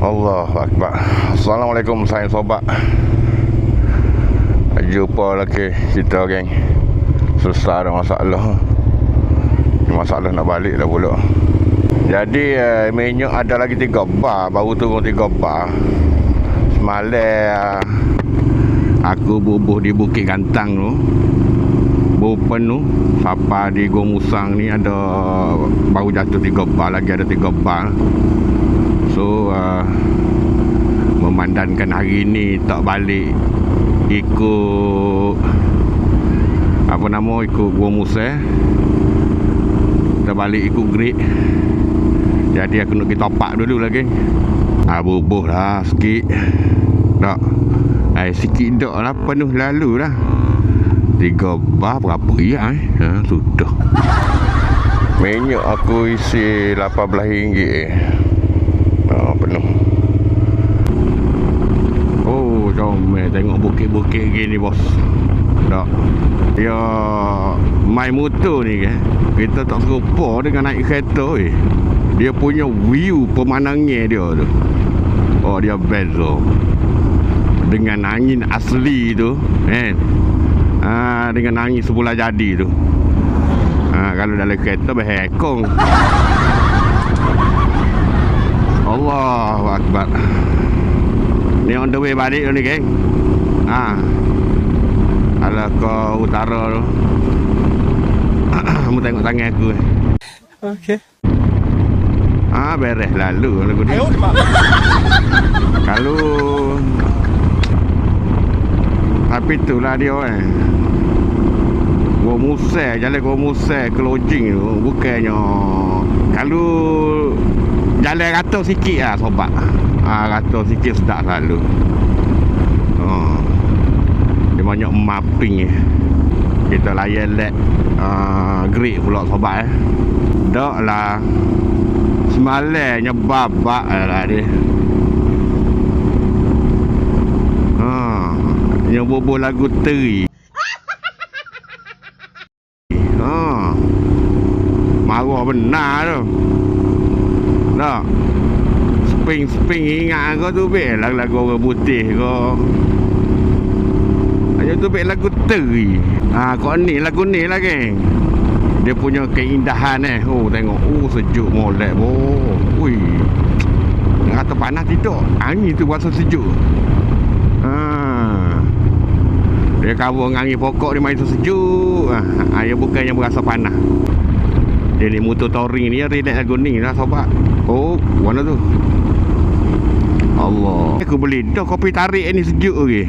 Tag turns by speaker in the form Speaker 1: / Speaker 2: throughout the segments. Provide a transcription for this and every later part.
Speaker 1: Allahu Akbar. Assalamualaikum sayang sobat. Jumpa lagi kita geng. Selesai dah masalah nak balik dah pula. Jadi minyak ada lagi 3 bar. Baru turun 3 bar. Semalam aku bubuh di Bukit Gantang tu, bubuh penuh. Sampai di Gua Musang ni ada baru jatuh 3 bar. Lagi ada 3 bar. So memandangkan hari ni tak balik ikut ikut Gua Musang, kita balik ikut grid. Jadi aku nak pergi topak dulu lagi. Bubuh lah sikit. Tak sikit dak lah, penuh lalu dah. 3 bar berapa ya sudah. Minyak aku isi RM18 penuh. Oh comel tengok bukit-bukit gini bos. Tak. Ya main motor ni kan, kita tak serupa dengan naik kereta Dia punya view pemandangan dia tu. Oh dia beza dengan angin asli tu kan. Dengan angin semula jadi tu. Kalau dalam kereta berhekong. Allahu Akbar. Ni on the way balik ni geng. Alah kau utara tu. Kamu tengok tangan aku.
Speaker 2: Okey.
Speaker 1: Beres lalu lagu ni. Kalau tapi itulah dia Gua Musang, jalan Gua Musang ke Lojing tu bukannya kalau jalan rata sikit lah sobat. Rata sikit sedap selalu. Dia banyak mapping kita layan let grid pula sobat Tak lah semalamnya babak lah dia. Yang bobo lagu teri. Marah benar tu. Tak. Spring ingat kau tu be lagu orang putih kau. Ayo tu be lagu teri. Kau ni lagu ni lah geng. Dia punya keindahan tengok sejuk molek ui. Kata panas tidak. Angin tu berasa sejuk. Dia cover dengan angin pokok dia main sejuk. Dia bukannya berasa panas. Dia ni motor touring ni relax lagu ni lah sobat. Mana tu? Allah. Aku beli dah kopi tarik ni sejuk lagi.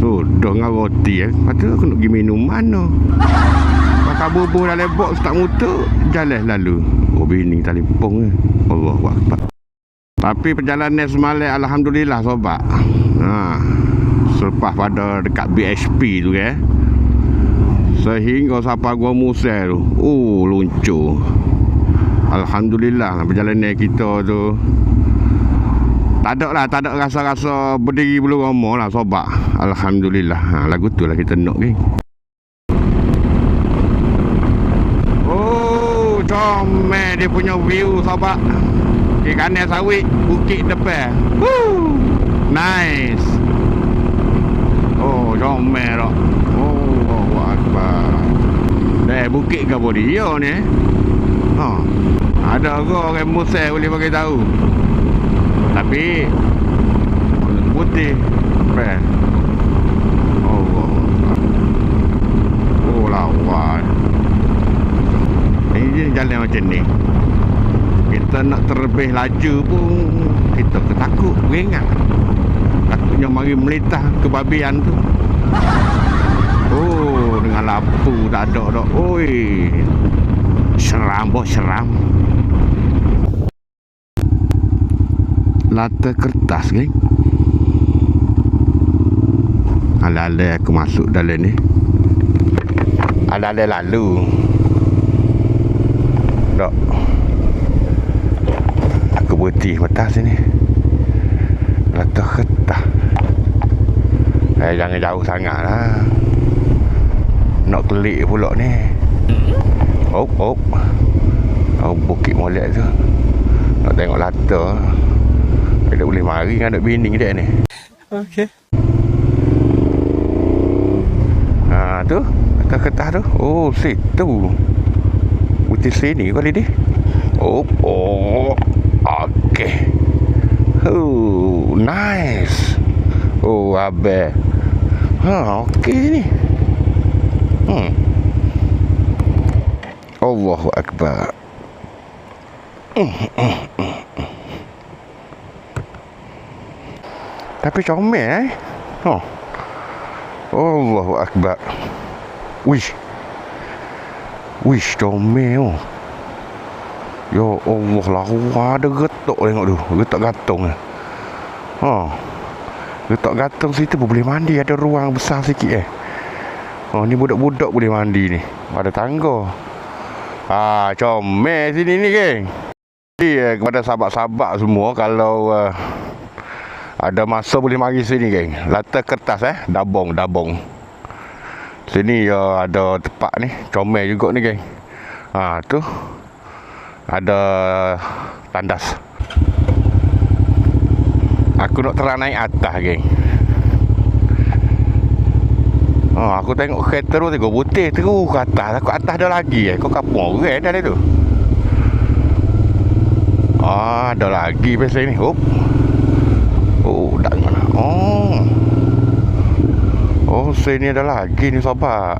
Speaker 1: Sudah dengan roti Lepas tu aku nak pergi minum mana? Pakai bubuh dalam box tak motor, jalan lalu. Bini telefon Allahu Akbar. Tapi perjalanan semalam alhamdulillah sobat. Selepas pada dekat BHP tu sehingga sampai Gua Musang tu luncur. Alhamdulillah perjalanan kita tu tak ada rasa-rasa berdiri belum lama lah sobat. Alhamdulillah. Lagu tu lah kita nak geng. Comel dia punya view sobat. Kiri kanan sawit, bukit depan. Nice. Comel tak. Allahu Akbar. Bukit ke apa dia ni ada ke orang Musang boleh bagi tahu. Tapi putih depan. Lawan. Ini jalan macam ni. Kita nak terlebih laju pun kita ketakut, beringat. Takutnya mari melitah kebabian tu. Dengan lampu tak ada dah. Seram bos, seram. Lata kertas geng. Ala-ala aku masuk dalam ni. Ala-ala lalu. Tak. Aku berhenti mata sini. Lata kertas. Jangan jauh sangat lah. Nak kelik pula ni. Bukit molek tu. Nak tengok lata. Dia boleh mari dengan anak bini dia ni.
Speaker 2: Okey.
Speaker 1: Tu ketah tu. Oh, situ. Putih sini kali ni. Oh. Okey. Oh, nice. Oh, abang. Okey ni. Allahu Akbar. Tapi comel Allahu Akbar. Wish, comel. Ya Allah, lawa ada getok tengok tu. Getok gantung. Getok gantung situ boleh mandi. Ada ruang besar sikit ni budak-budak boleh mandi ni. Ada tangga. Comel sini ni, geng. Jadi kepada sahabat-sahabat semua, kalau ada masa boleh mari sini, geng. Latar kertas Dabong. Sini ada tempat ni, comel juga ni, geng. Tu ada tandas. Aku nak terang naik atas, geng. Aku tengok kereta tu tengok putih terus ke atas. Aku atas dah lagi Kau kapung orang dah tu. Ada lagi pasal ni. Dah mana? Sini ada lagi ni, sahabat.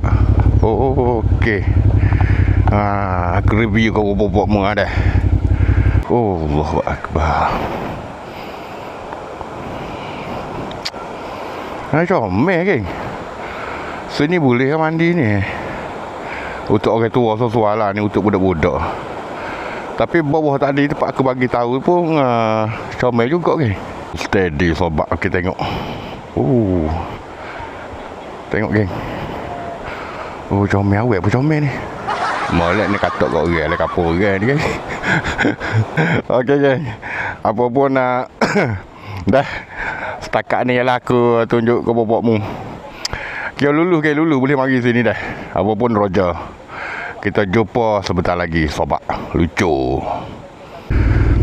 Speaker 1: Okey. Aku review kau bobok mu ada. Allahu Akbar. Comel, geng. Sini boleh mandi ni. Untuk orang tua sesuai lah ni, untuk budak-budak. Tapi bawah tadi tempat aku bagi tahu pun comel juga, geng. Steady, sobat. Okey, tengok. Tengok, geng. Comel awet pun comel ni. Molek ni katok kat orang, kapur orang ni, geng. Okey, geng. Apa pun dah setakat ni ialah aku tunjuk ke bobokmu. Kau lulu boleh mari sini dah. Apa pun Roger. Kita jumpa sebentar lagi, sobat. Lucu.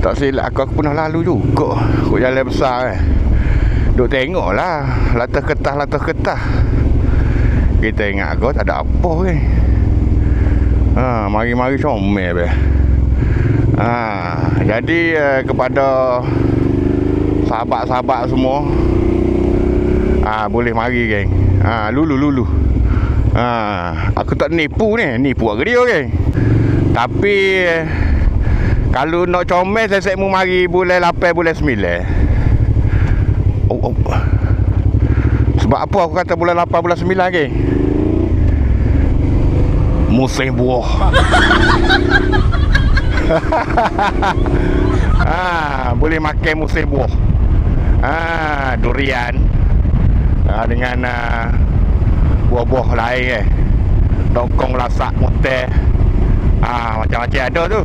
Speaker 1: Tak silap aku pernah lalu juga. Kau jalan besar duk tengok lah. Latar ketah. Kita ingat kau tak ada apa, kan. Mari-mari comel be. Jadi kepada sahabat-sahabat semua, boleh mari, geng. Lulu. Aku tak nipu aku dia, geng. Tapi kalau nak comel, saya mu mari bulan 8 bulan 9. Sebab apa aku kata bulan 8 bulan 9, geng? Musim buah. Boleh makan musim buah. Durian dengan buah-buah lain, dokong, lasak, mutih, macam-macam ada tu.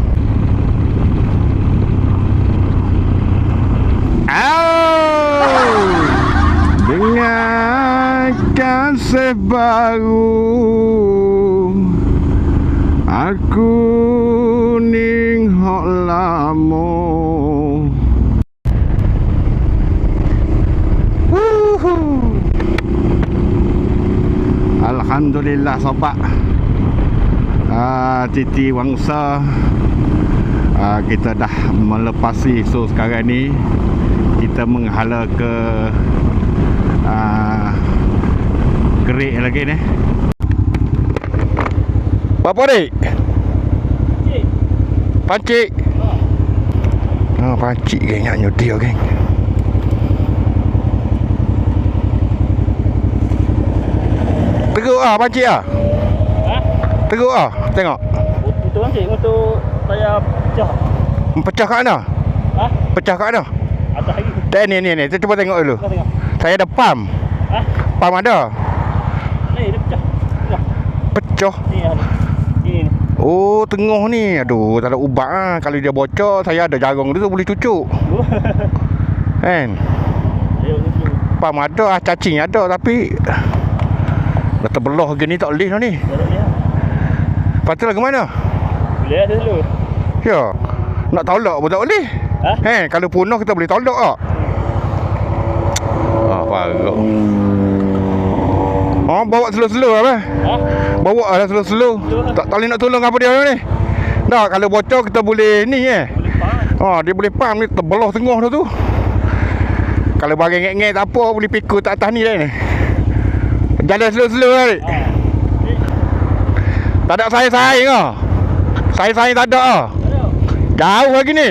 Speaker 1: Dengan kasih baru, aku ning hok lamo. Alhamdulillah, sobat. Titi Wangsa, kita dah melepasi. So sekarang ni kita menghala ke Kerik lagi ni. Apa ni? Pancik. Pancik, geng. Nak nyudi, geng. Teruk pancik teruk tengok. Itu pancik untuk saya pecah. Pecah kat mana? Pecah kat mana? Atas lagi. Ni. Cuba tengok dulu. Tengok. Saya ada pam. Pam ada. Ni dia pecah. Pecah. Ni ada. Ini. Tengah ni. Aduh, tak ada ubat Kalau dia bocor, saya ada jagung tu boleh cucuk. Kan? Pam ada, cacing ada, tapi dah terbelah gini tak boleh ni. Patut lah ke mana? Boleh ada dulu. Ya. Nak tolak pun tak boleh. Kalau punah kita boleh tolak tak? parok. Oh, bawa slow-slow apa? Bawa lah slow-slow. Tak boleh nak tolong apa dia ni? Dah, kalau bocor kita boleh ni dia boleh pam ni terbelah tengah tu. Kalau bagi ngek-ngek tak apa, boleh pikul tak atas ni dah ni. Jalan slow-slow ni. Tak ada sayang-sayang ke? Sayang-sayang tak ada ke? Jauh lagi ni.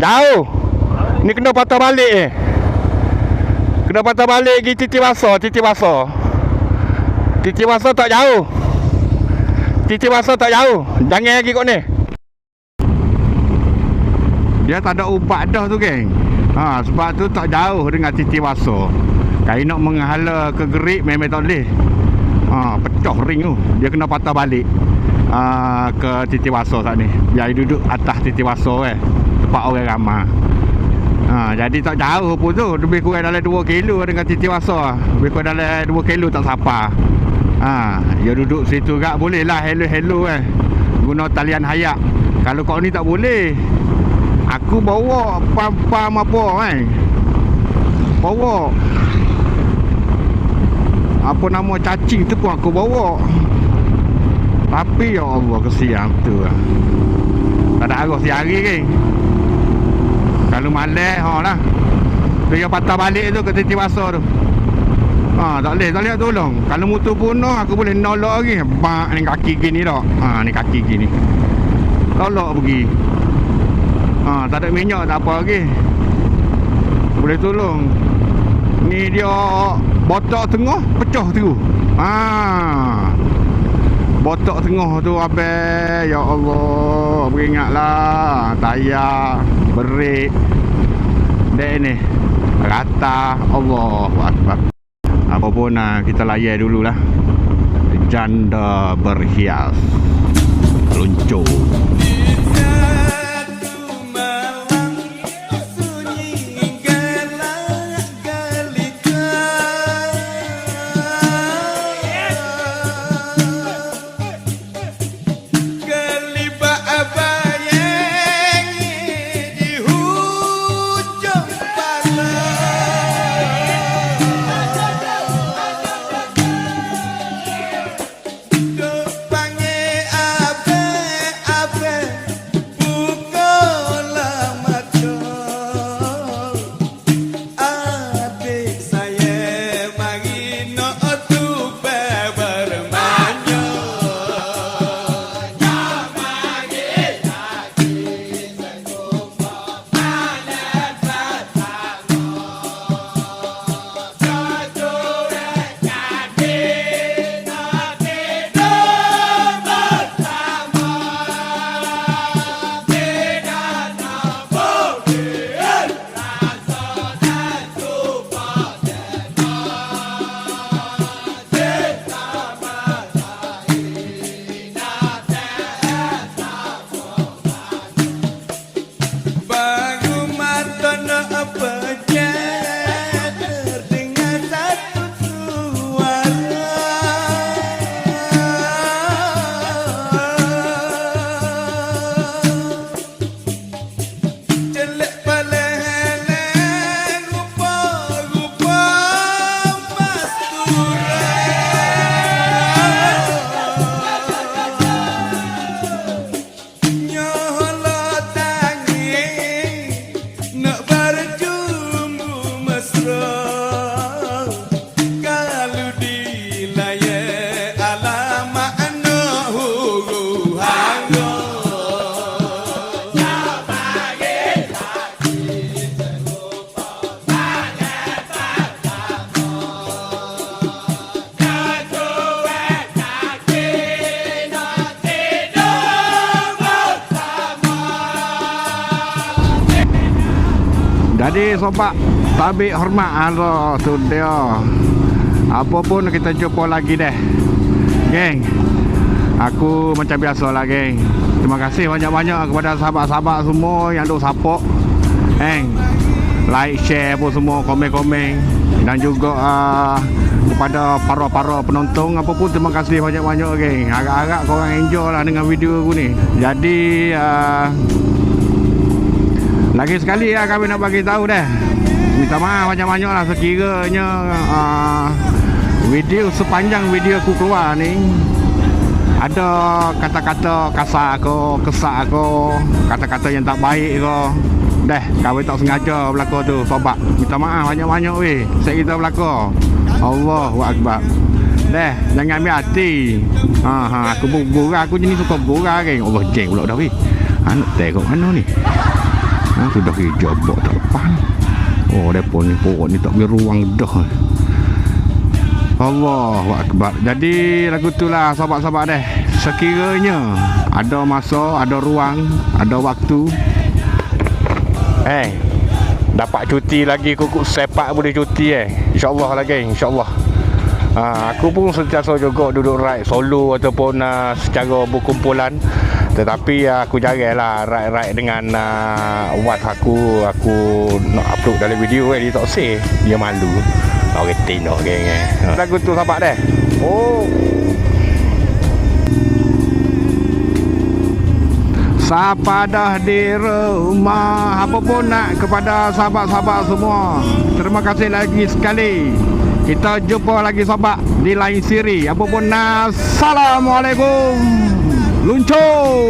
Speaker 1: Jauh. Ni kena patah balik ni. Kena patah balik pergi Titi Basah. Titi Basah tak jauh. Titi Basah tak jauh. Jangan lagi kot ni. Dia tak ada ubat dah tu, geng. Sebab tu tak jauh dengan Titi Basah. Kalau nak menghala ke Gerik memang tak boleh. Pecah ring tu. Dia kena patah balik ke Titi Basah saat ni. Biar duduk atas Titi Basah tempat orang ramai. Jadi tak jauh pun tu. Lebih kurang dalam 2 kilo dengan Titi Basah. Lebih kurang dalam 2 kilo tak sampai. Dia duduk situ gak boleh lah hello guna talian hayak. Kalau kau ni tak boleh, aku bawa pam-pam apa bawa apa nama cacing tu pun aku bawa. Tapi ya Allah, kesian tu tak ada arah sehari ke. Kalau malas lah dia patah balik tu ke Titi Basah tu. Tak boleh nak tolong. Kalau motor punah aku boleh nolak lagi. Bak ni kaki gini dah. Ni kaki gini. Tolak pergi. Tak ada minyak tak apa lagi. Boleh tolong. Ni dia botak tengah pecah tu. Botak tengah tu abang. Ya Allah, beringatlah. Tayar, brek. Dek ni. Rata. Allahu Akbar. Apa pun kita layan dululah. Janda berhias luncur. Jadi sobat tabik hormat Allah tu dia. Apa pun kita jumpa lagi deh, geng. Aku macam biasa lah, geng. Terima kasih banyak-banyak kepada sahabat-sahabat semua yang duk support, geng. Like, share pun semua, komen-komen. Dan juga kepada para penonton apa pun, terima kasih banyak-banyak, geng. Harap-harap korang enjoy lah dengan video aku ni. Jadi lagi sekali kami nak bagi tahu dah, minta maaf banyak-banyak lah sekiranya video sepanjang video aku keluar ni ada kata-kata kasar ko, kesak ko, kata-kata yang tak baik ko. Dah, kau tak sengaja berlaku tu, sobat. Minta maaf banyak-banyak weh. Saya kita berlaku. Allahu Akbar. Dah, jangan ambil hati. Aku gurau, aku jenis suka gurau kan. Allah jeng pula dah weh. Nak tengok mana ni? Sudah hijau bok tak lepas. Oh, depa ni pokok ni tak beri ruang dah. Allahu Akbar. Jadi lagu tu lah sahabat-sahabat deh. Sekiranya ada masa, ada ruang, ada waktu, dapat cuti lagi, kukuk sepak boleh cuti InsyaAllah lagi, insyaAllah. Aku pun sentiasa juga duduk ride solo ataupun secara berkumpulan. Tetapi aku jarang lah ride dengan wife aku nak upload dalam video dia tak say, dia malu. Orang tengok geng lagu tu sahabat deh. Siapa dah di rumah, apa pun nak kepada sahabat-sahabat semua, terima kasih lagi sekali. Kita jumpa lagi sahabat di lain siri. Apa pun nak, Assalamualaikum. Luncur.